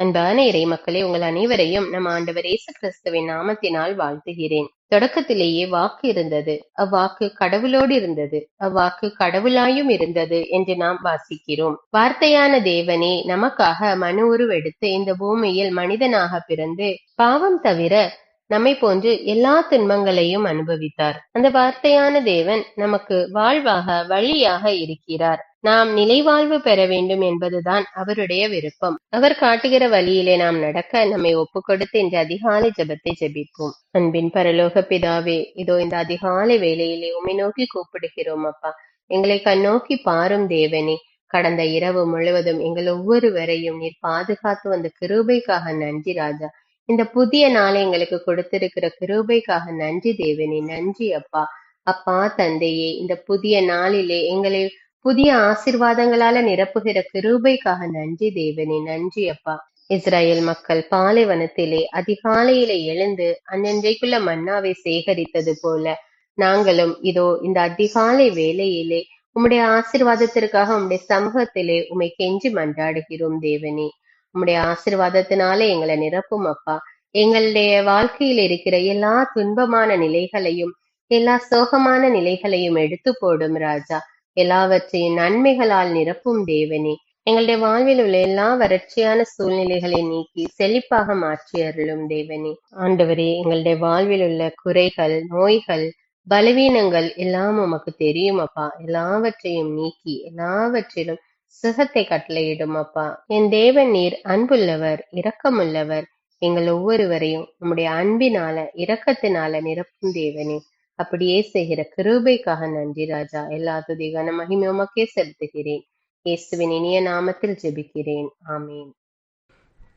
அன்பான இறை மக்களே, உங்கள் அனைவரையும் நம் ஆண்டவர் இயேசு கிறிஸ்துவின் நாமத்தினால் வாழ்த்துகிறேன். தொடக்கத்திலேயே வாக்கு இருந்தது, அவ்வாக்கு கடவுளோடு இருந்தது, அவ்வாக்கு கடவுளாயும் இருந்தது என்று நாம் வாசிக்கிறோம். வார்த்தையான தேவனே நமக்காக மனு உருவெடுத்து இந்த பூமியில் மனிதனாக பிறந்து பாவம் தவிர நம்மை போன்று எல்லா துன்பங்களையும் அனுபவித்தார். அந்த வார்த்தையான தேவன் நமக்கு வாழ்வாக வழியாக இருக்கிறார். நாம் நிலைவாழ்வு பெற வேண்டும் என்பதுதான் அவருடைய விருப்பம். அவர் காட்டுகிற வழியிலே நாம் நடக்க நம்மை ஒப்புக்கொடுத்து இந்த அதிகாலை ஜெபத்தை ஜெபிப்போம். அன்பின் பரலோக பிதாவே, இதோ இந்த அதிகாலை வேளையிலே உம்மை நோக்கி கூப்பிடுகிறோம் அப்பா. எங்களை கண்ணோக்கி பாரும் தேவனே. கடந்த இரவு முழுவதும் எங்கள் ஒவ்வொருவரையும் நீர் பாதுகாத்து வந்த கிருபைக்காக நன்றி ராஜா. இந்த புதிய நாளை எங்களுக்கு கொடுத்திருக்கிற கிருபைக்காக நன்றி தேவனே, நன்றி அப்பா. அப்பா தந்தையே, இந்த புதிய நாளிலே எங்களை புதிய ஆசீர்வாதங்களால நிரப்புகிற கிருபைக்காக நன்றி தேவனே, நன்றி அப்பா. இஸ்ரேல் மக்கள் பாலைவனத்திலே அதிகாலையிலே எழுந்து அன்றன்றைக்குள்ள மன்னாவை சேகரித்தது போல நாங்களும் இதோ இந்த அதிகாலை வேளையிலே உம்முடைய ஆசீர்வாதத்திற்காக உம்முடைய சமூகத்திலே உம்மை கெஞ்சி மன்றாடுகிறோம் தேவனே. உம்முடைய ஆசீர்வாதத்தினாலே எங்களை நிரப்பும் அப்பா. எங்களுடைய வாழ்க்கையில் இருக்கிற எல்லா துன்பமான நிலைகளையும் எல்லா சோகமான நிலைகளையும் எடுத்து போடும் ராஜா. எல்லாவற்றையும் நன்மைகளால் நிரப்பும் தேவனே. எங்களுடைய வாழ்வில் உள்ள எல்லா வறட்சியான சூழ்நிலைகளை நீக்கி செழிப்பாக மாற்றி அருளும் தேவனே. ஆண்டவரே, எங்களுடைய வாழ்வில் உள்ள குறைகள், நோய்கள், பலவீனங்கள் எல்லாம் உமக்கு தெரியும் அப்பா. எல்லாவற்றையும் நீக்கி எல்லாவற்றிலும் சுகத்தை கட்டளையிடும் அப்பா. என் தேவன் நீர் அன்புள்ளவர், இரக்கமுள்ளவர். எங்கள் ஒவ்வொருவரையும் உம்முடைய அன்பினால இரக்கத்தினால நிரப்பும் தேவனே. அப்படியே செய்கிற கிருபைக்காக நன்றி ராஜா. எல்லா துதி கன மகிமை உமக்கே செலுத்துகிறேன். இயேசுவின் இனிய நாமத்தில் ஜெபிக்கிறேன், ஆமீன்.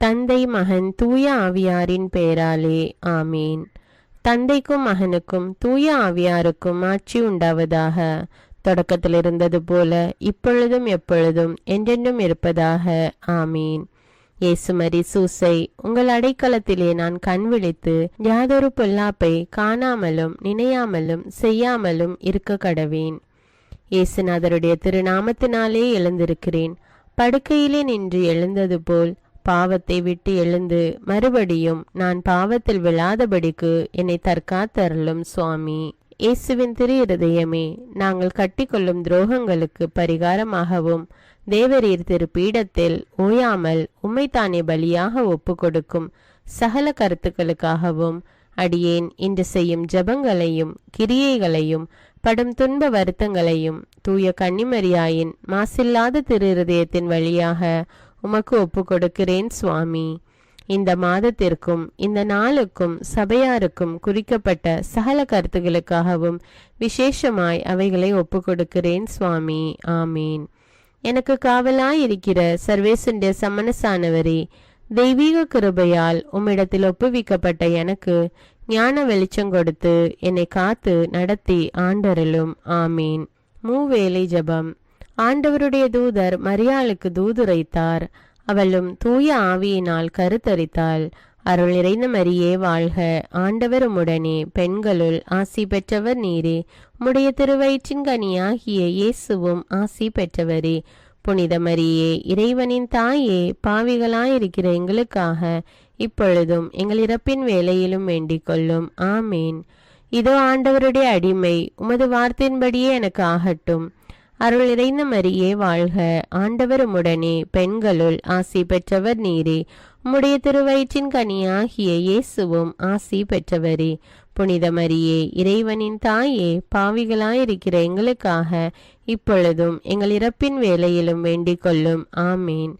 தந்தை மகன் தூய ஆவியாரின் பெயராலே ஆமீன். தந்தைக்கும் மகனுக்கும் தூய ஆவியாருக்கும் ஆட்சி உண்டாவதாக. தொடக்கத்தில் இருந்தது போல இப்பொழுதும் எப்பொழுதும் என்றென்றும் இருப்பதாக ஆமீன். இயேசுமரி சூசை, உங்கள் அடைக்கலத்திலே நான் கண் விழித்து யாதொரு பொல்லாப்பை காணாமலும் நினையாமலும் செய்யாமலும் இருக்க கடவேன். இயேசுநாதருடைய திருநாமத்தினாலே எழுந்திருக்கிறேன். படுக்கையிலே நின்று எழுந்தது போல் பாவத்தை விட்டு எழுந்து மறுபடியும் நான் பாவத்தில் விழாதபடிக்கு என்னை தற்காத்தருளும் சுவாமி. இயேசுவின் திரு இருதயமே, நாங்கள் கட்டிக்கொள்ளும் துரோகங்களுக்கு பரிகாரமாகவும் தேவரீர் திரு பீடத்தில் ஓயாமல் உம்மைத்தானே பலியாக ஒப்பு கொடுக்கும் சகல கருத்துக்களுக்காகவும் அடியேன் இன்று செய்யும் ஜபங்களையும் கிரியைகளையும் படும் துன்ப வருத்தங்களையும் தூய கன்னிமரியாயின் மாசில்லாத திரு இருதயத்தின் வழியாக உமக்கு ஒப்பு கொடுக்கிறேன் சுவாமி. இந்த மாதத்திற்கும் இந்த நாளுக்கும் சபையாருக்கும் குறிக்கப்பட்ட சகல கருத்துகளுக்காகவும் விசேஷமாய் அவைகளை ஒப்பு கொடுக்கிறேன் சுவாமி. ஆமீன். எனக்கு காவலாயிருக்கிற சர்வேசுடைய சமனசானவரே, தெய்வீக கிருபையால் உம்மிடத்தில் ஒப்புவிக்கப்பட்ட எனக்கு ஞான வெளிச்சம் கொடுத்து என்னை காத்து நடத்தி ஆண்டருளும். ஆமீன். மூவேளை ஜபம். ஆண்டவருடைய தூதர் மரியாளுக்கு தூதுரைத்தார். அவளும் தூய ஆவியினால் கருத்தரித்தாள். அருள் நிறைந்த மரியே வாழ்க, ஆண்டவர் உம்முடனே, பெண்களுள் ஆசி பெற்றவர் நீரே. உம்முடைய திருவயிற்றின் கனியாகிய இயேசுவும் ஆசி பெற்றவரே. புனித மரியே, இறைவனின் தாயே, பாவிகளாயிருக்கிற எங்களுக்காக இப்பொழுதும் எங்கள் இறப்பின் வேளையிலும் வேண்டிக் கொள்ளும். ஆமீன். இதோ ஆண்டவருடைய அடிமை, உமது வார்த்தையின்படியே எனக்கு ஆகட்டும். அருள் நிறைந்த மரியே வாழ்க, ஆண்டவர் உம்முடனே, பெண்களுள் ஆசி பெற்றவர் நீரே. உம்முடைய திருவயிற்றின் கனியாகிய இயேசுவும் ஆசி பெற்றவரே. புனித மரியே, இறைவனின் தாயே, பாவிகளாயிருக்கிற எங்களுக்காக இப்பொழுதும் எங்கள் இறப்பின் வேளையிலும் வேண்டிக் கொள்ளும். ஆமீன்.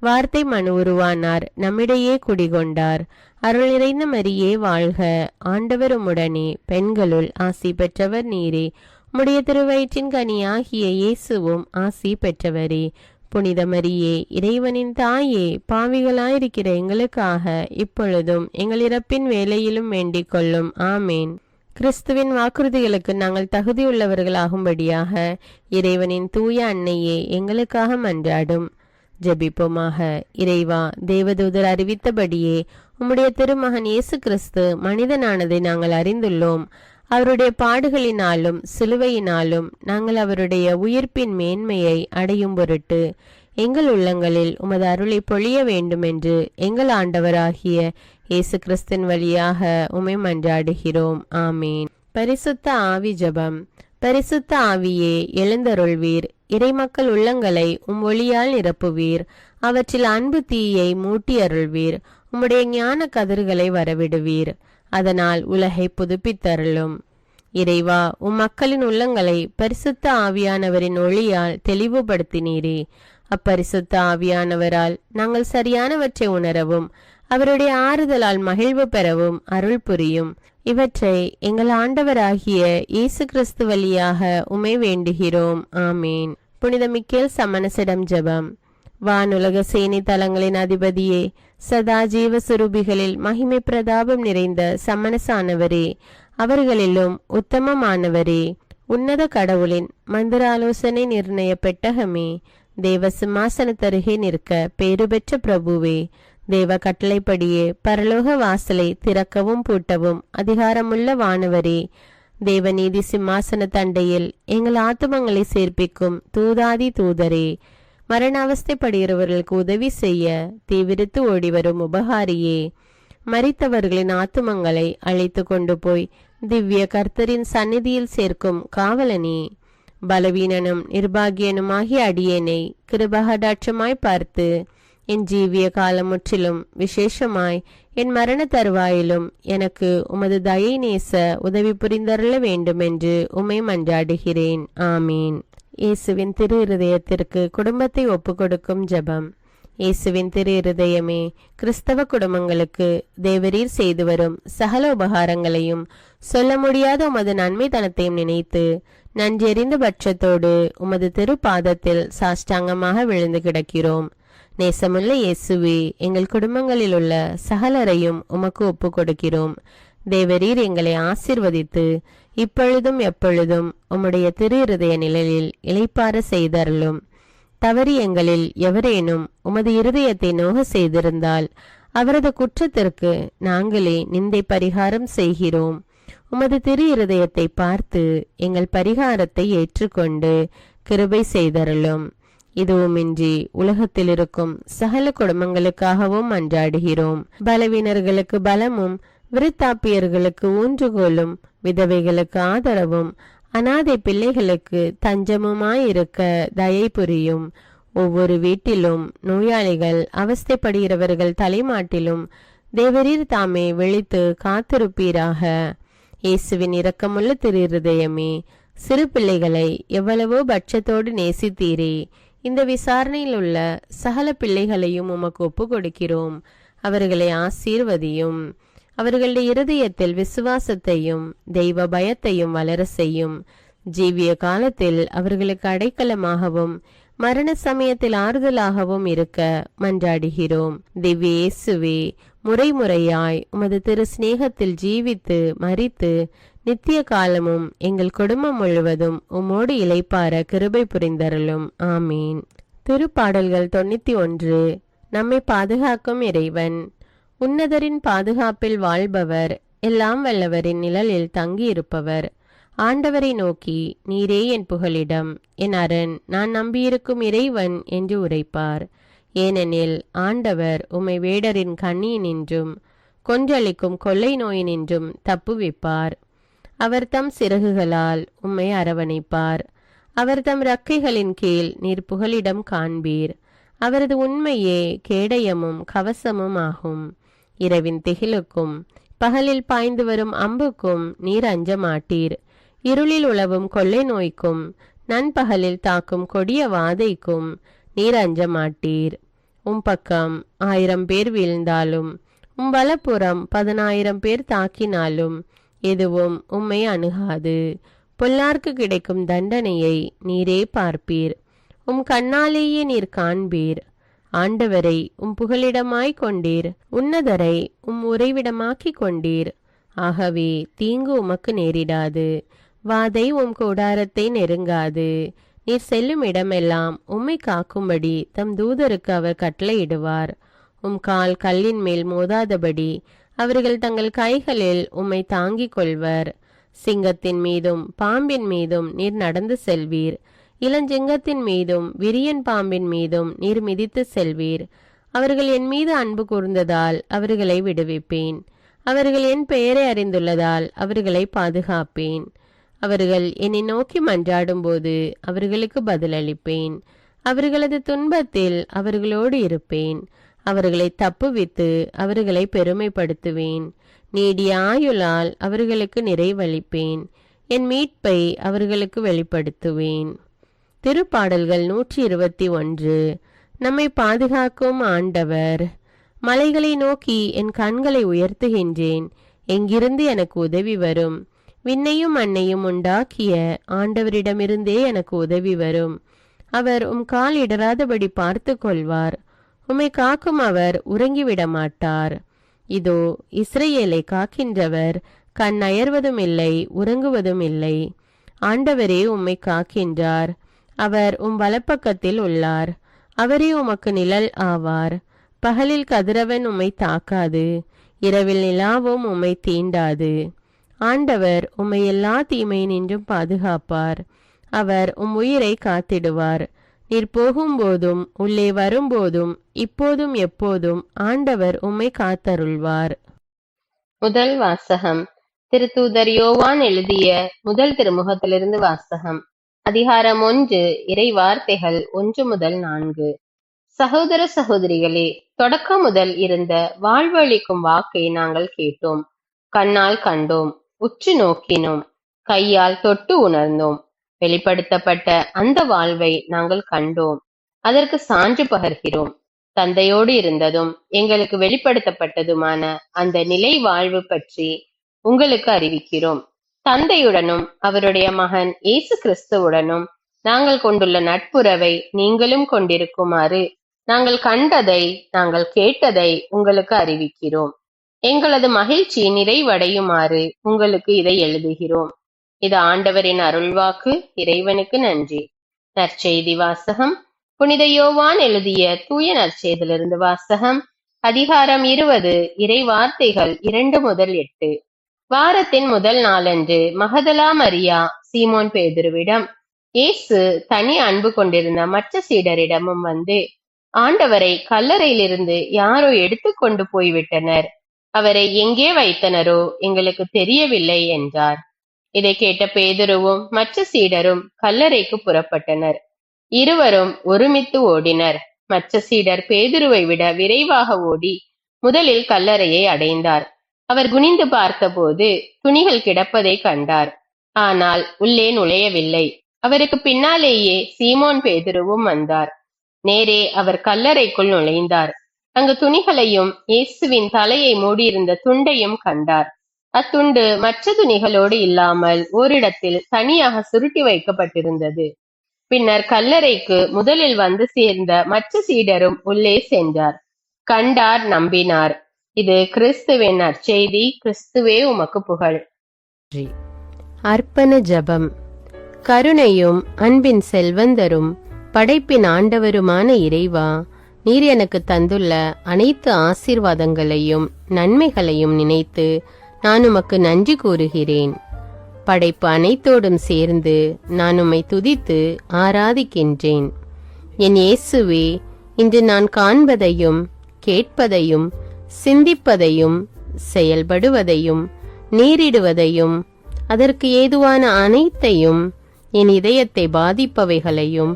வார்த்தை மனு உருவானார், நம்மிடையே குடிகொண்டார். அருள் நிறைந்த மரியே வாழ்க, ஆண்டவர் உம்முடனே, பெண்களுள் ஆசி பெற்றவர் நீரே. உம்முடைய திருவயிற்றின் கனியாகிய இயேசுவும் ஆசி பெற்றவரே. புனித மரியே, இறைவனின் தாயே, பாவிகளாயிருக்கிற எங்களுக்காக இப்பொழுதும் எங்கள் இறப்பின் வேளையிலும் வேண்டிக் கொள்ளும். ஆமேன். கிறிஸ்துவின் வாக்குறுதிகளுக்கு நாங்கள் தகுதியுள்ளவர்களாகும்படியாக இறைவனின் தூய அன்னையே எங்களுக்காக மன்றாடும். ஜெபிப்போமாக. இறைவா, தேவதூதர் அறிவித்தபடியே உம்முடைய திருமகன் இயேசு கிறிஸ்து மனிதனானதை நாங்கள் அறிந்துள்ளோம். அவருடைய பாடுகளினாலும் சிலுவையினாலும் நாங்கள் அவருடைய உயிர்ப்பின் மேன்மையை அடையும் பொருட்டு எங்கள் உள்ளங்களில் உமது அருளை பொழிய வேண்டுமென்று எங்கள் ஆண்டவராகிய இயேசு கிறிஸ்தின் வழியாக உம்மை மன்றாடுகிறோம். ஆமீன். பரிசுத்த ஆவி ஜெபம். பரிசுத்த ஆவியே, எழுந்தருள்வீர். இறைமக்கள் உள்ளங்களை ஒளியால் நிரப்புவீர். அவற்றில் அன்பு தீயை மூட்டி அருள்வீர். உம்முடைய ஞான கதிர்களை வரவிடுவீர். அதனால் உலகை புதுப்பித்தருளும். இறைவா, மக்களின் உள்ளங்களை பரிசுத்த ஆவியானவரின் ஒளியால் தெளிவுபடுத்தினீரே. அப்பரிசுத்த ஆவியானவரால் நாங்கள் சரியானவற்றை உணரவும் அவருடைய ஆறுதலால் மகிழ்வு பெறவும் அருள் புரியும். இவற்றை எங்கள் ஆண்டவராகிய இயேசு கிறிஸ்து வழியாக உம்மை வேண்டுகிறோம். ஆமீன். புனித மிக்கேல் சமணசிடம் ஜெபம். வானுலக சேனை தலங்களின் அதிபதியே, சதா ஜீவ சுரூபிகளில் மகிமை பிரதாபம் நிறைந்த சமணசானவரே, அவர்களிலும் உத்தமமானவரே, உன்னத கடவுளின் மந்திராலோசனை நிர்ணய பெட்டகமே, தேவ சிம்மாசனத்தருகே நிற்க பேறு பெற்ற பிரபுவே, தேவ கட்டளைப்படியே பரலோக வாசலை திறக்கவும் பூட்டவும் அதிகாரமுள்ள வானவரே, தேவநீதி சிம்மாசன தண்டையில் எங்கள் ஆத்துமங்களை சேர்ப்பிக்கும் தூதாதி தூதரே, மரண அவஸ்தைப்படுகிறவர்களுக்கு உதவி செய்ய தீவிரித்து ஓடிவரும் உபகாரியே, மரித்தவர்களின் ஆத்துமங்களை அழைத்து கொண்டு போய் திவ்ய கர்த்தரின் சந்நிதியில் சேர்க்கும் காவலனே, பலவீனனும் நிர்பாகியனுமாகிய அடியேனை கிருபகடாட்சமாய் பார்த்து என் ஜீவிய காலம் முற்றிலும் விசேஷமாய் என் மரண தருவாயிலும் எனக்கு உமது தயை நேச உதவி புரிந்தருள வேண்டுமென்று உம்மை மன்றாடுகிறேன். ஆமீன். இயேசுவின் திரு இருதயத்திற்கு குடும்பத்தை ஒப்பு கொடுக்கும் ஜெபம். இயேசுவின் திரு இருதயமே, கிறிஸ்தவ குடும்பங்களுக்கு தேவரீர் செய்து வரும் சகல உபகாரங்களையும் சொல்ல முடியாத உமது நன்மைத்தனத்தையும் நினைத்து நன்றெறிந்த பட்சத்தோடு உமது திரு பாதத்தில் சாஷ்டாங்கமாக விழுந்து கிடக்கிறோம். நேசமுள்ள இயேசுவே, எங்கள் குடும்பங்களில் உள்ள சகலரையும் உமக்கு ஒப்பு கொடுக்கிறோம். தேவரீர் எங்களை ஆசீர்வதித்து இப்பொழுதும் எப்பொழுதும் உம்முடைய திரு இருதய நிழலில் இளைப்பாற செய்தருளும். தவறி எங்களில் எவரேனும் உமது இருதயத்தை நோக செய்திருந்தால் அவரது குற்றத்திற்கு நாங்களே நிந்தை பரிகாரம் செய்கிறோம். உமது திரு இருதயத்தை பார்த்து எங்கள் பரிகாரத்தை ஏற்றுக்கொண்டு கிருபை செய்தருளும். இதுவுமின்றி உலகத்தில் இருக்கும் சகல குடும்பங்களுக்காகவும் மன்றாடுகிறோம். பலவீனர்களுக்கு பலமும், விருத்தாப்பியர்களுக்கு ஊன்றுகோலும், விதவைகளுக்கு ஆதரவும், அனாதை பிள்ளைகளுக்கு தஞ்சமுமாயிருக்க தயை புரியும். ஒவ்வொரு வீட்டிலும் நோயாளிகள் அவஸ்தைப்படுகிறவர்கள் தலைமாட்டிலும் தேவரீர் தாமே விழித்து காத்திருப்பீராக. இயேசுவின் இரக்கமுள்ள திரு இருதயமே, சிறு பிள்ளைகளை எவ்வளவோ பட்சத்தோடு நேசித்தீரே. இந்த விசாரணையில் உள்ள சகல பிள்ளைகளையும் உமக்கு ஒப்பு கொடுக்கிறோம். அவர்களை ஆசீர்வதியும். அவர்களுடைய இருதயத்தில் விசுவாசத்தையும் தெய்வ பயத்தையும் வளர செய்யும். ஜீவிய காலத்தில் அவர்களுக்கு அடைக்கலமாகவும் மரண சமயத்தில் ஆறுதலாகவும் இருக்க மன்றாடுகிறோம். திவ்ய இயேசுவே, முறைமுறையாய் உமது திரு சிநேகத்தில் ஜீவித்து மரித்து நித்திய காலமும் எங்கள் குடும்பம் முழுவதும் உம்மோடு இளைப்பார கிருபை புரிந்தருளும். ஆமீன். திருப்பாடல்கள் 91. நம்மை பாதுகாக்கும் இறைவன். உன்னதரின் பாதுகாப்பில் வாழ்பவர், எல்லாம் வல்லவரின் நிழலில் தங்கியிருப்பவர். ஆண்டவரை நோக்கி, நீரே என் புகலிடம், என் அரண், நான் நம்பியிருக்கும் இறைவன் என்று உரைப்பார். ஏனெனில் ஆண்டவர் உம்மை வேடரின் கண்ணியினின்றும் கொன்றளிக்கும் கொள்ளை நோயினின்றும் தப்புவிப்பார். அவர் தம் சிறகுகளால் உம்மை அரவணைப்பார். அவர் தம் இறக்கைகளின் கீழ் நீர் புகலிடம் காண்பீர். அவரது உண்மையே கேடயமும் கவசமும் ஆகும். இரவின் திகிலுக்கும் பகலில் பாய்ந்து வரும் அம்புக்கும் நீர் அஞ்ச மாட்டீர். இருளில் உலவும் கொள்ளை நோய்க்கும் நண்பகலில் தாக்கும் கொடிய வாதைக்கும் நீர் அஞ்ச மாட்டீர். பக்கம் 1000 பேர் வீழ்ந்தாலும் வலப்புறம் 10,000 பேர் தாக்கினாலும் எதுவும் உம்மை அணுகாது. பொல்லார்க்கு கிடைக்கும் தண்டனையை நீரே பார்ப்பீர். கண்ணாலேயே நீர் காண்பீர். ஆண்டவரை புகலிடமாய் கொண்டீர். உன்னதரை உறைவிடமாக்கி கொண்டீர். ஆகவே தீங்கு உமக்கு நேரிடாது. வாதை கூடாரத்தை நெருங்காது. நீர் செல்லும் இடமெல்லாம் உம்மை காக்கும்படி தம் தூதருக்கு அவர் கட்டளையிடுவார். கால் கல்லின் மேல் மோதாதபடி அவர்கள் தங்கள் கைகளில் உம்மை தாங்கிக் கொள்வர். சிங்கத்தின் மீதும் பாம்பின் மீதும் நீர் நடந்து செல்வீர். இளஞ்சிங்கத்தின் மீதும் விரியன் பாம்பின் மீதும் நீர் மிதித்து செல்வீர். அவர்கள் என் மீது அன்பு கூர்ந்ததால் அவர்களை விடுவிப்பேன். அவர்கள் என் பெயரை அறிந்துள்ளதால் அவர்களை பாதுகாப்பேன். அவர்கள் என்னை நோக்கி மன்றாடும் போது அவர்களுக்கு பதிலளிப்பேன். அவர்களது துன்பத்தில் அவர்களோடு இருப்பேன். அவர்களை தப்புவித்து அவர்களை பெருமைப்படுத்துவேன். நீடிய ஆயுளால் அவர்களுக்கு நிறைவளிப்பேன். என் மீட்பை அவர்களுக்கு வெளிப்படுத்துவேன். திருப்பாடல்கள் 121. நம்மை பாதுகாக்கும் ஆண்டவர். மலைகளை நோக்கி என் கண்களை உயர்த்துகின்றேன். எங்கிருந்து எனக்கு உதவி வரும்? விண்ணையும் மண்ணையும் உண்டாக்கிய ஆண்டவரிடமிருந்தே எனக்கு உதவி வரும். அவர் கால் இடராதபடி பார்த்து கொள்வார். உம்மை காக்கும் அவர் உறங்கிவிட மாட்டார். இதோ இஸ்ரவேலை காக்கின்றவர் கண் அயர்வதும் இல்லை, உறங்குவதும் இல்லை. ஆண்டவரே உம்மை காக்கின்றார். அவர் வலப்பக்கத்தில் உள்ளார். அவரே உமக்கு நிழல் ஆவார். பகலில் கதிரவன் உம்மை தாக்காது, இரவில் நிலாவும் உம்மை தீண்டாது. ஆண்டவர் உம்மை எல்லா தீமையினின்றும் பாதுகாப்பார். அவர் உயிரை காத்திடுவார். நீர் போகும்போதும் உள்ளே வரும்போதும் இப்போதும் எப்போதும் ஆண்டவர் உம்மை காத்தருள்வார். முதல் வாசகம். திருத்தூதர் யோவான் எழுதிய முதல் திருமுகத்திலிருந்து வாசகம். அதிகாரம் 1. இறை வார்த்தைகள் 1 முதல் 4. சகோதர சகோதரிகளே, தொடக்கம் முதல் இருந்த வாழ்வளிக்கும் வாக்கை நாங்கள் கேட்டோம், கண்ணால் கண்டோம், உற்று நோக்கினோம், கையால் தொட்டு உணர்ந்தோம். வெளிப்படுத்தப்பட்ட அந்த வாழ்வை நாங்கள் கண்டோம், அதற்கு சான்று பகர்கிறோம். தந்தையோடு இருந்ததும் எங்களுக்கு வெளிப்படுத்தப்பட்டதுமான அந்த நிலை வாழ்வு பற்றி உங்களுக்கு அறிவிக்கிறோம். தந்தையுடனும் அவருடைய மகன் இயேசு கிறிஸ்துவுடனும் நாங்கள் கொண்டுள்ள நட்புறவை நீங்களும் கொண்டிருக்குமாறு நாங்கள் கண்டதை, நாங்கள் கேட்டதை உங்களுக்கு அறிவிக்கிறோம். எங்களது மகிழ்ச்சி நிறைவடையுமாறு உங்களுக்கு இதை எழுதுகிறோம். இது ஆண்டவரின் அருள்வாக்கு. இறைவனுக்கு நன்றி. நற்செய்தி வாசகம். புனித யோவான் எழுதிய தூய நற்செய்தியிலிருந்து வாசகம். அதிகாரம் 20. இறை வார்த்தைகள் 2 முதல் 8. வாரத்தின் முதல் நாளன்று மகதலா மரியா சீமோன் பேதுருவிடம், இயேசு தனி அன்பு கொண்டிருந்த மற்ற சீடரிடமும் வந்து, ஆண்டவரை கல்லறையிலிருந்து யாரோ எடுத்துக்கொண்டு போய்விட்டனர், அவரை எங்கே வைத்தனரோ எங்களுக்கு தெரியவில்லை என்றார். இதை கேட்ட பேதுருவும் மற்ற சீடரும் கல்லறைக்கு புறப்பட்டனர். இருவரும் ஒருமித்து ஓடினர். மற்ற சீடர் பேதுருவை விட விரைவாக ஓடி முதலில் கல்லறையை அடைந்தார். அவர் குனிந்து பார்த்தபோது துணிகள் கிடப்பதை கண்டார். ஆனால் உள்ளே நுழையவில்லை. அவருக்கு பின்னாலேயே சீமோன் பேதுருவும் வந்தார். நேரே அவர் கல்லறைக்குள் நுழைந்தார். அங்கு துணிகளையும் இயேசுவின் தலையை மூடியிருந்த துண்டையும் கண்டார். அத்துண்டு மற்ற துணிகளோடு இல்லாமல் ஓரிடத்தில் தனியாக சுருட்டி வைக்கப்பட்டிருந்தது. பின்னர் கல்லறைக்கு முதலில் வந்து சேர்ந்த மற்ற சீடரும் உள்ளே சென்றார். கண்டார், நம்பினார். இது கிறிஸ்துவின் நற்செய்தி. கிறிஸ்துவே உமக்கு புகழ். அர்ப்பண ஜெபம். கருணையும் அன்பின் செல்வந்தரும் படைப்பின் ஆண்டவருமான இறைவா, நீர் எனக்கு தந்துள்ள அனைத்து ஆசீர்வாதங்களையும் நன்மைகளையும் நினைத்து நான் உமக்கு நன்றி கூறுகிறேன். படைப்பு அனைத்தோடும் சேர்ந்து நான் உம்மை துதித்து ஆராதிக்கின்றேன். என் இயேசுவே, இன்று நான் காண்பதையும் கேட்பதையும் சிந்திப்பதையும் செயல்படுவதையும் நேரிடுவதையும் அதற்கு ஏதுவான அனைத்தையும் என் இதயத்தை பாதிப்பவைகளையும்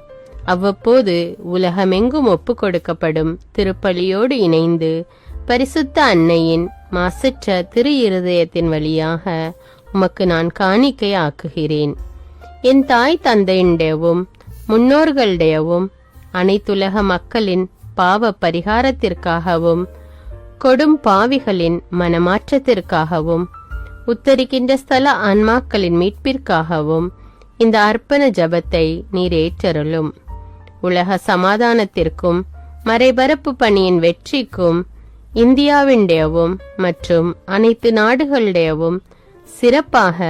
அவ்வப்போது உலகமெங்கும் ஒப்புக் கொடுக்கப்படும் திருப்பலியோடு இணைந்து பரிசுத்த அன்னையின் மாசற்ற திரு இருதயத்தின் வழியாக உமக்கு நான் காணிக்கை ஆக்குகிறேன். என் தாய் தந்தையுடையவும் முன்னோர்களுடையவும் அனைத்துலக மக்களின் பாவ பரிகாரத்திற்காகவும் கொடும் பாவிகளின் மனமாற்றத்திற்காகவும் உத்தரிக்கின்ற ஸ்தல ஆன்மாக்களின் மீட்பிற்காகவும் இந்த அர்ப்பண ஜபத்தை நீர் ஏற்றருளும். உலக சமாதானத்திற்கும் மறைபரப்பு பணியின் வெற்றிக்கும் இந்தியாவின்டையவும் மற்றும் அனைத்து நாடுகளுடையவும் சிறப்பாக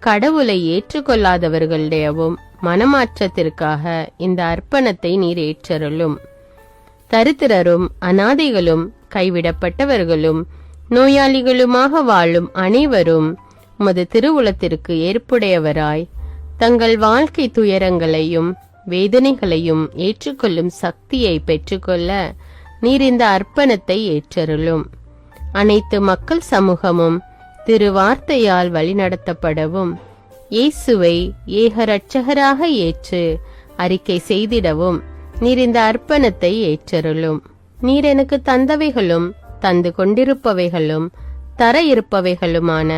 கடவுளை ஏற்றுக்கொள்ளாதவர்களுடையவும் மனமாற்றத்திற்காக இந்த அர்ப்பணத்தை நீர் ஏற்றருளும். தரித்திரரும் அனாதைகளும் கைவிடப்பட்டவர்களும் நோயாளிகளுமாக வாழும் அனைவரும் உமது திருவுளத்திற்கு ஏற்புடையவராய் தங்கள் வாழ்க்கை துயரங்களையும் வேதனைகளையும் ஏற்றுக்கொள்ளும் சக்தியை பெற்றுக்கொள்ள நீர் இந்த அர்ப்பணத்தை ஏற்றருளும். அனைத்து மக்கள் சமூகமும் திருவார்த்தையால் வழிநடத்தப்படவும் இயேசுவை ஏக இரட்சகராக ஏற்று அறிக்கை செய்திடவும் நீர் இந்த அர்ப்பணத்தை ஏற்றருளும். நீர் எனக்கு தந்தவைகளும் தந்து கொண்டிருப்பவைகளும் தர இருப்பவைகளுமான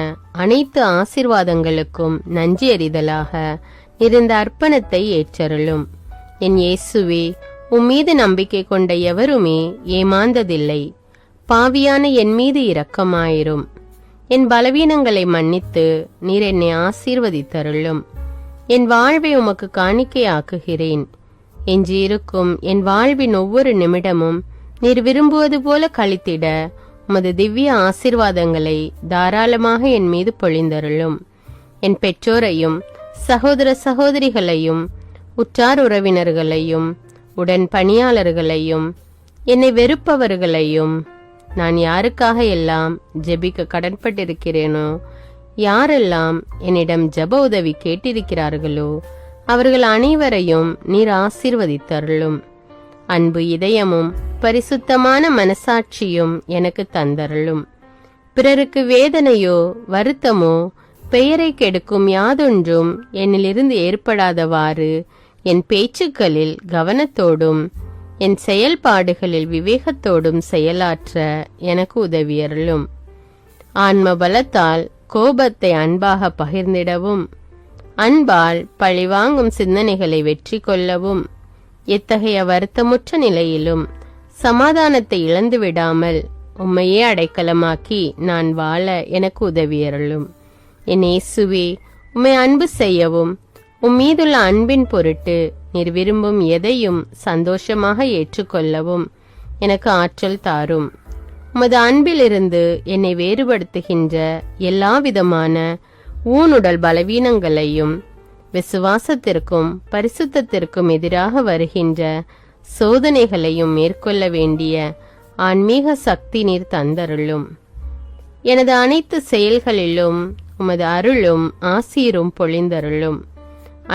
அனைத்து ஆசீர்வாதங்களுக்கும் நன்றி அறிதலாக நீர் இந்த அர்ப்பணத்தை ஏற்றருளும். என் இயேசுவே, உம்மீது நம்பிக்கை கொண்ட எவருமே ஏமாந்ததில்லை. பாவியான என் மீது இரக்கமாயிரும். என் பலவீனங்களை மன்னித்து நீர் என்னை ஆசீர்வதித்தருளும். என் வாழ்வை உமக்கு காணிக்கையாக்குகிறேன். எஞ்சியிருக்கும் என் வாழ்வின் ஒவ்வொரு நிமிடமும் நீர் விரும்புவது போல கழித்திட உமது திவ்ய ஆசீர்வாதங்களை தாராளமாக என் மீது பொழிந்தருளும். என் பெற்றோரையும் சகோதர சகோதரிகளையும் உற்றார் உறவினர்களையும் உடன் பணியாளர்களையும் என்னை வெறுப்பவர்களையும் நான் யாருக்காக எல்லாம் ஜெபிக்க கடன்பட்டிருக்கிறேனோ, யாரெல்லாம் என்னிடம் ஜெப உதவி கேட்டிருக்கிறார்களோ அவர்கள் அனைவரையும் நீர் ஆசீர்வதித்தருளும். அன்பு இதயமும் பரிசுத்தமான மனசாட்சியும் எனக்கு தந்தருளும். பிறருக்கு வேதனையோ வருத்தமோ பெயரை கெடுக்கும் யாதொன்றும் என்னிலிருந்து ஏற்படாதவாறு என் பேச்சுக்களில் கவனத்தோடும் என் செயல்பாடுகளில் விவேகத்தோடும் செயலாற்ற எனக்கு உதவியருளும். ஆன்ம பலத்தால் கோபத்தை அன்பாக பகிர்ந்திடவும் அன்பால் பழிவாங்கும் சிந்தனைகளை வெற்றி கொள்ளவும் எத்தகைய வருத்தமுற்ற நிலையிலும் சமாதானத்தை இழந்து விடாமல் உம்மையே அடைக்கலமாக்கி நான் வாழ எனக்கு உதவியருளும். என் இயேசுவே, உம்மை அன்பு செய்யவும் உம்மீதுள்ள அன்பின் பொருட்டு நீர் விரும்பும் எதையும் சந்தோஷமாக ஏற்றுக்கொள்ளவும் எனக்கு ஆற்றல் தாரும். உமது அன்பிலிருந்து என்னை வேறுபடுத்துகின்ற எல்லா விதமான ஊனுடல் பலவீனங்களையும் விசுவாசத்திற்கும் பரிசுத்தத்திற்கும் எதிராக வருகின்ற சோதனைகளையும் மேற்கொள்ள வேண்டிய ஆன்மீக சக்தி நீர் தந்தருளும். எனது அனைத்து செயல்களிலும் உமது அருளும் ஆசீரும் பொழிந்தருளும்.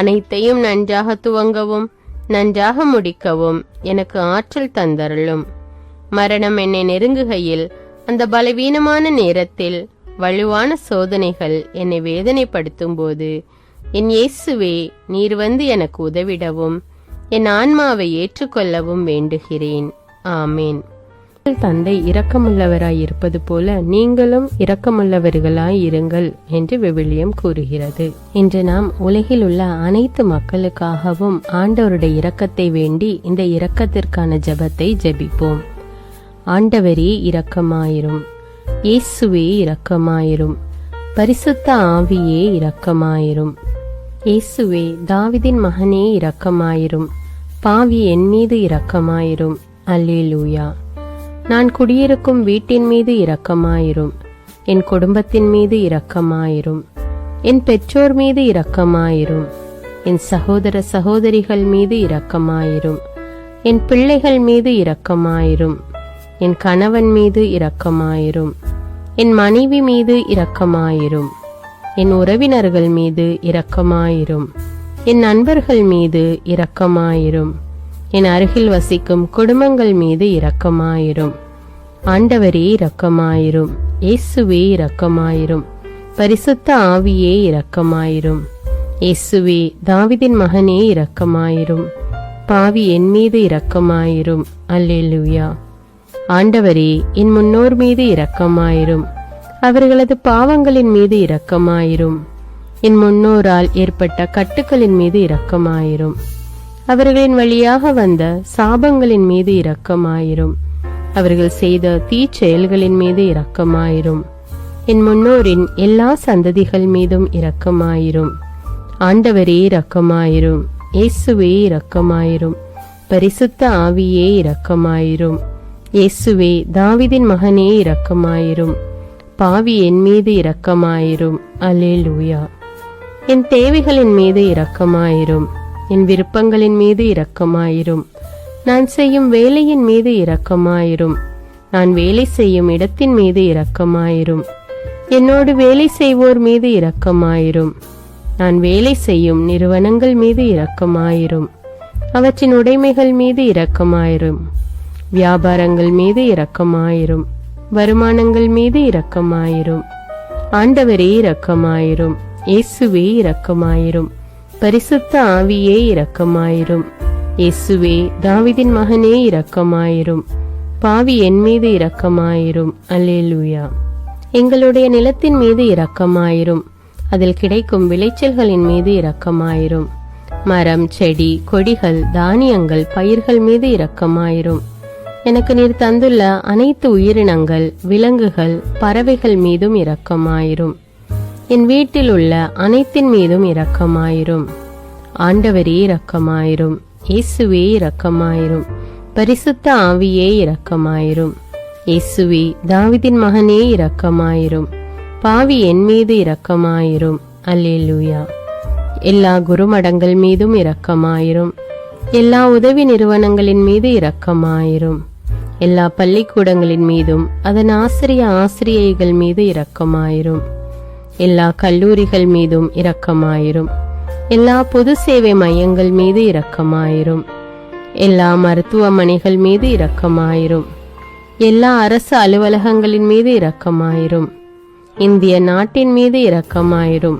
அனைத்தையும் நன்றாக துவங்கவும் நன்றாக முடிக்கவும் எனக்கு ஆற்றல் தந்தருளும். மரணம் என்னை நெருங்குகையில் அந்த பலவீனமான நேரத்தில் வலுவான சோதனைகள் என்னை வேதனைப்படுத்தும் போது என் இயேசுவே, நீர் வந்து எனக்கு உதவிடவும் என் ஆன்மாவை ஏற்றுக்கொள்ளவும் வேண்டுகிறேன். ஆமேன். தந்தை இரக்கமுள்ளவராய் இருப்பது போல நீங்களும் இரக்கமுள்ளவர்களாய் இருங்கள் என்று விவிலியம் கூறுகிறது. இன்று நாம் உலகில் உள்ள அனைத்து மக்களுக்காகவும் ஆண்டவருடைய இரக்கத்தை வேண்டி இந்த இரக்கத்திற்கான ஜெபத்தை ஜெபிப்போம். ஆண்டவரே இரக்கமாயிரும். இயேசுவே இரக்கமாயிரும். பரிசுத்த ஆவியே இரக்கமாயிரும். இயேசுவே, தாவீதின் மகனே இரக்கமாயிரும். பாவி என் மீது இரக்கமாயிரும். அல்லேலூயா. நான் குடியிருக்கும் வீட்டின் மீது இரக்கமாயிரும். என் குடும்பத்தின் மீது இரக்கமாயிரும். என் பெற்றோர் மீது இரக்கமாயிரும். என் சகோதர சகோதரிகள் மீது இரக்கமாயிரும். என் பிள்ளைகள் மீது இரக்கமாயிரும். என் கணவன் மீது இரக்கமாயிரும். என் மனைவி மீது இரக்கமாயிரும். என் உறவினர்கள் மீது இரக்கமாயிரும். என் நண்பர்கள் மீது இரக்கமாயிரும். என் அருகில் வசிக்கும் குடும்பங்கள் மீது இரக்கமாயிரும். ஆண்டவரே இரக்கமாயிரும். இயேசுவே இரக்கமாயிரும். பரிசுத்த ஆவியே இரக்கமாயிரும். இயேசுவே, தாவீதின் மகனே இரக்கமாயிரும். பாவி என் மீது இரக்கமாயிரும். அல்லேலூயா. ஆண்டவரே, என் முன்னோர் மீது இரக்கமாயிரும். அவர்களது பாவங்களின் மீது இரக்கமாயிரும். என் முன்னோரால் ஏற்பட்ட கட்டுக்களின் மீது இரக்கமாயிரும். அவர்களின் வழியாக வந்த சாபங்களின் மீது இரக்கமாயிரும். அவர்கள் செய்த தீச்செயல்களின் மீது இரக்கமாயிரும். என் முன்னோரின் எல்லா சந்ததிகள் மீதும் இரக்கமாயிரும். ஆண்டவரே இரக்கமாயிரும். இயேசுவே இரக்கமாயிரும். பரிசுத்த ஆவியே இரக்கமாயிரும். இயேசுவே, தாவீதின் மகனே இரக்கமாயிரும். பாவி என் மீது இரக்கமாயிரும். அல்லேலூயா. என் தேவைகளின் மீது இரக்கமாயிரும். என் விருப்பங்களின் மீது இரக்கமாயிரும். நான் செய்யும் வேலையின் மீது இரக்கமாயிரும். நான் வேலை செய்யும் இடத்தின் மீது இரக்கமாயிரும். என்னோடு வேலை செய்வோர் மீது இரக்கமாயிரும். நான் வேலை செய்யும் நிறுவனங்கள் மீது இரக்கமாயிரும். அவற்றின் உடைமைகள் மீது இரக்கமாயிரும். வியாபாரங்கள் மீது இரக்கமாயிரும். வருமானங்கள் மீது இரக்கமாயிரும். ஆண்டவரே இரக்கமாயிரும். இயேசுவே இரக்கமாயிரும். பரிசுத்த ஆவியே இரக்கமாயிரும். இயேசுவே தாவீதின் மகனே இரக்கமாயிரும். பாவி என் மீது இரக்கமாயிரும். அல்லேலூயா. எங்களுடைய நிலத்தின் மீது இரக்கமாயிரும். அதில் கிடைக்கும் விளைச்சல்களின் மீது இரக்கமாயிரும். மரம், செடி, கொடிகள், தானியங்கள், பயிர்கள் மீது இரக்கமாயிரும். எனக்கு நீர் தந்துள்ள அனைத்து உயிரினங்கள், விலங்குகள், பறவைகள் மீதும் இரக்கமாயிரும். என் வீட்டில் உள்ள அனைத்தின் மீதும் இரக்கமாயிரும். ஆண்டவரே இரக்கமாயிரும். இயேசுவே இரக்கமாயிரும். பரிசுத்த ஆவியே இரக்கமாயிரும். இயேசுவே தாவீதின் மகனே இரக்கமாயிரும். பாவி என் மீது இரக்கமாயிரும். அல்லேலூயா. எல்லா குருமடங்கள் மீதும் இரக்கமாயிரும். எல்லா உதவி நிறுவனங்களின் மீது இரக்கமாயிரும். எல்லா பள்ளிக்கூடங்களின் மீதும் அதன் ஆசிரியைகள் மீது இரக்கமாயிரும். எல்லா கல்லூரிகள் மீதும் இரக்கமாயிரும். எல்லா பொது சேவை மையங்கள் மீது இரக்கமாயிரும். எல்லா மருத்துவமனைகள் மீது இரக்கமாயிரும். எல்லா அரசு அலுவலகங்களின் மீது இரக்கமாயிரும். இந்திய நாட்டின் மீது இரக்கமாயிரும்.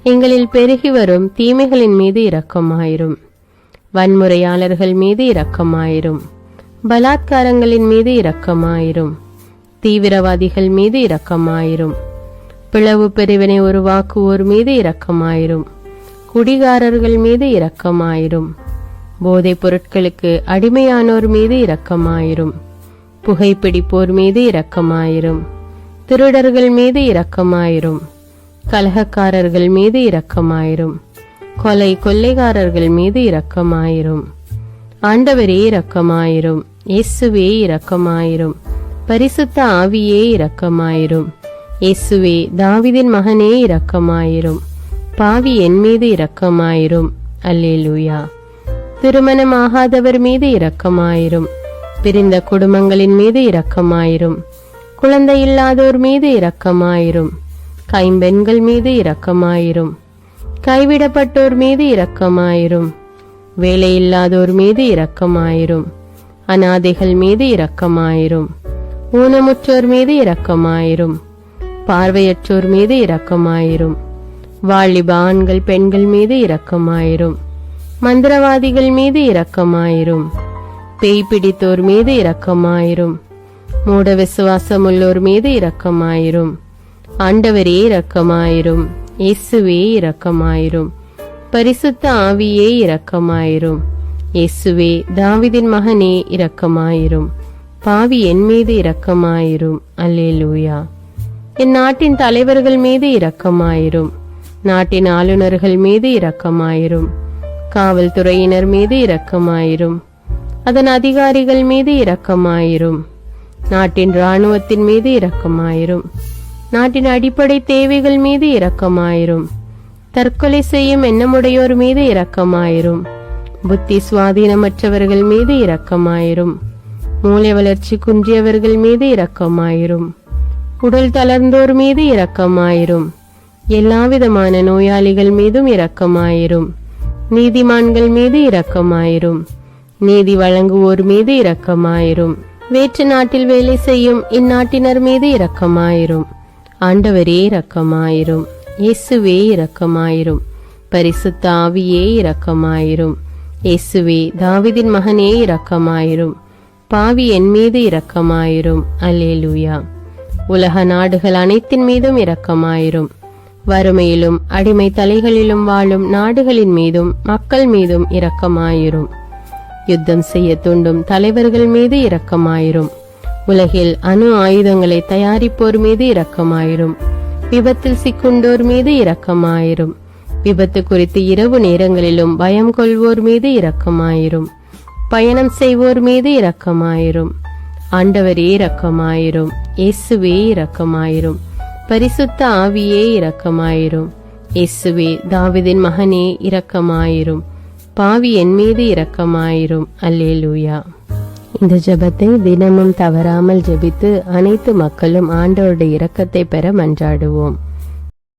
எங்களில் பெருகி வரும் தீமைகளின் மீது இரக்கமாயிரும். வன்முறையாளர்கள் மீது இரக்கமாயிரும். பலாத்காரங்களின் மீது இரக்கமாயிரும். தீவிரவாதிகள் மீது இரக்கமாயிரும். பிளவு பிரிவினை உருவாக்குவோர் மீது இரக்கமாயிரும். குடிகாரர்கள் மீது இரக்கமாயிரும். போதைப் பொருட்களுக்கு அடிமையானோர் மீது இரக்கமாயிரும். புகைப்பிடிப்போர் மீது இரக்கமாயிரும். திருடர்கள் மீது இரக்கமாயிரும். கலகக்காரர்கள் மீது இரக்கமாயிரும். கொள்ளைக்காரர்கள் மீது இரக்கமாயிரும். ஆண்டவரே இரக்கமாயிரும். இயேசுவே இரக்கமாயிரும். பரிசுத்த ஆவியே இரக்கமாயிரும். இயேசுவே தாவீதின் மகனே இரக்கமாயிரும். பாவி என் மீது இரக்கமாயிரும். அல்லேலூயா. திருமணமாகாதவர் மீது இரக்கமாயிரும். பிரிந்த குடும்பங்களின் மீது இரக்கமாயிரும். குழந்தை இல்லாதோர் மீது இரக்கமாயிரும். கைம்பெண்கள் மீது இரக்கமாயிரும். கைவிடப்பட்டோர் மீது இரக்கமாயிரும். வேலையில்லாதோர் மீது இரக்கமாயிரும். அநாதைகள் மீது இரக்கமாயிரும். ஊனமுற்றோர் மீது இரக்கமாயிரும். பார்வையற்றோர் மீது இரக்கமாயிரும். வாலிப ஆண்கள் பெண்கள் மீது இரக்கமாயிரும். மந்திரவாதிகள் மீது இரக்கமாயிரும். பேய் பிடித்தோர் மீது இரக்கமாயிரும். மூட விசுவாசம் உள்ளோர் மீது இரக்கமாயிரும். ஆண்டவரே இரக்கமாயிரும். இயேசுவே இரக்கமாயிரும். பரிசுத்த ஆவியே இரக்கமாயிரும். இயேசுவே தாவீதின் மகனே இரக்கமாயிரும். பாவி என் மீது இரக்கமாயிரும். அல்லேலூயா. என் நாட்டின் தலைவர்கள் மீது இரக்கமாயிரும். நாட்டின் ஆளுநர்கள் மீது இரக்கமாயிரும். காவல்துறையினர் மீது இரக்கமாயிரும். அதன் அதிகாரிகள் மீது இரக்கமாயிரும். நாட்டின் இராணுவத்தின் மீது இரக்கமாயிரும். நாட்டின் அடிப்படை தேவைகள் மீது இரக்கமாயிரும். தற்கொலை செய்யும் எண்ணமுடையோர் மீது இரக்கமாயிரும். புத்தி சுவாதீனமற்றவர்கள் மீது இரக்கமாயிரும். மூளை வளர்ச்சி குன்றியவர்கள் மீது இரக்கமாயிரும். உடல் தளர்ந்தோர் மீது இரக்கமாயிரும். எல்லாவிதமான நோயாளிகள் மீதும் இரக்கமாயிரும். நீதிமான்கள் மீது இரக்கமாயிரும். நீதி வழங்குவோர் மீது இரக்கமாயிரும். வேற்று நாட்டில் வேலை செய்யும் இந்நாட்டினர் மீது இரக்கமாயிரும். ஆண்டவரே இரக்கமாயிரும். இயேசுவே இரக்கமாயிரும். பரிசுத்த ஆவியே இரக்கமாயிரும். இயேசுவே தாவீதின் மகனே இரக்கமாயிரும். பாவி என் மீது இரக்கமாயிரும். அல்லேலூயா. உலக நாடுகள் அனைத்தின் மீதும் இரக்கமாயிரும். வறுமையிலும் அடிமை தலைகளிலும் வாழும் நாடுகளின் மீதும் மக்கள் மீதும் இரக்கமாயிரும். யுத்தம் செய்ய தூண்டும் தலைவர்கள் மீது இரக்கமாயிரும். உலகில் அணு ஆயுதங்களை தயாரிப்போர் மீது இரக்கமாயிரும். விபத்தில் சிக்குண்டோர் மீது இரக்கமாயிரும். விபத்து குறித்து இரவு நேரங்களிலும் பயம் கொள்வோர் மீது இரக்கமாயிரும். பயணம் செய்வோர் மீது இரக்கமாயிரும். ஆண்டவரே இரக்கமாயிரும். இயேசுவே இரக்கமாயிரும். பரிசுத்த ஆவியே இரக்கமாயிரும். இயேசுவே தாவீதின் மகனே இரக்கமாயிரும். பாவி என் மீது இரக்கமாயிரும். அல்லேலூயா. இந்த ஜெபத்தை தினமும் தவறாமல் ஜெபித்து அனைத்து மக்களும் ஆண்டவருடைய இரக்கத்தை பெற மன்றாடுவோம்.